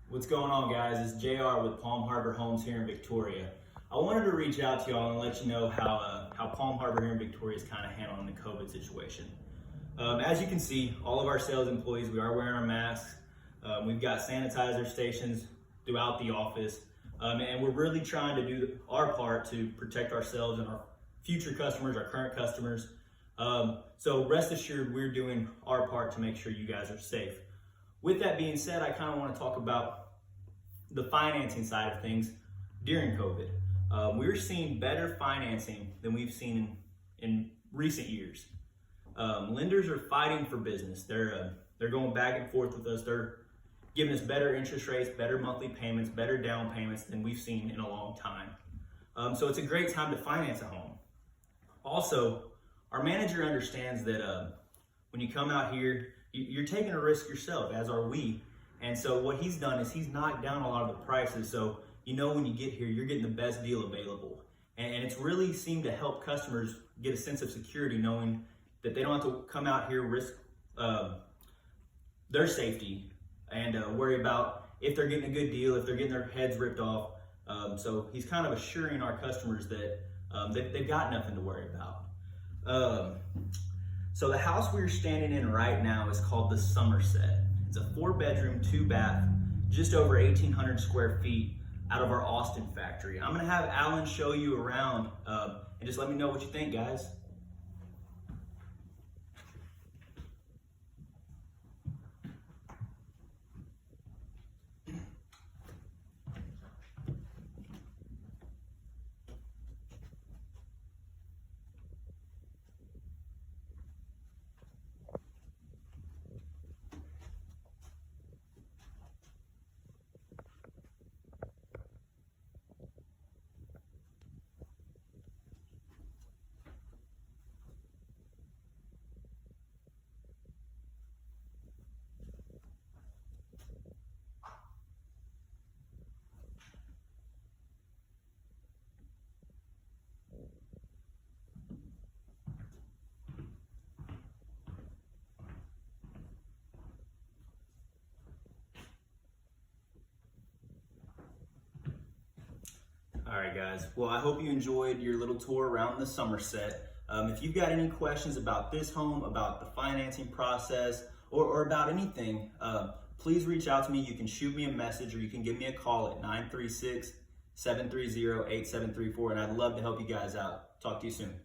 What's going on, guys? It's JR with Palm Harbor Homes here in Victoria. I wanted to reach out to y'all and let you know how Palm Harbor here in Victoria is kind of handling the COVID situation. As you can see, all of our sales employees, we are wearing our masks. We've got sanitizer stations throughout the office, and we're really trying to do our part to protect ourselves and our future customers, our current customers. So rest assured, we're doing our part to make sure you guys are safe. With that being said, I kind of want to talk about the financing side of things during COVID. We're seeing better financing than we've seen in recent years. Lenders are fighting for business. They're going back and forth with us. They're giving us better interest rates, better monthly payments, better down payments than we've seen in a long time. So it's a great time to finance a home. Also, our manager understands that when you come out here, you're taking a risk yourself, as are we. And so what he's done is he's knocked down a lot of the prices. So you know when you get here, you're getting the best deal available. And it's really seemed to help customers get a sense of security, knowing that they don't have to come out here, risk their safety, and worry about if they're getting a good deal, if they're getting their heads ripped off. So he's kind of assuring our customers that they've got nothing to worry about. So the house we're standing in right now is called the Somerset. It's a 4-bedroom, 2-bath, just over 1,800 square feet out of our Austin factory. I'm gonna have Alan show you around and just let me know what you think, guys. All right, guys. Well, I hope you enjoyed your little tour around the Somerset. If you've got any questions about this home, about the financing process, or about anything, please reach out to me. You can shoot me a message or you can give me a call at 936-730-8734, and I'd love to help you guys out. Talk to you soon.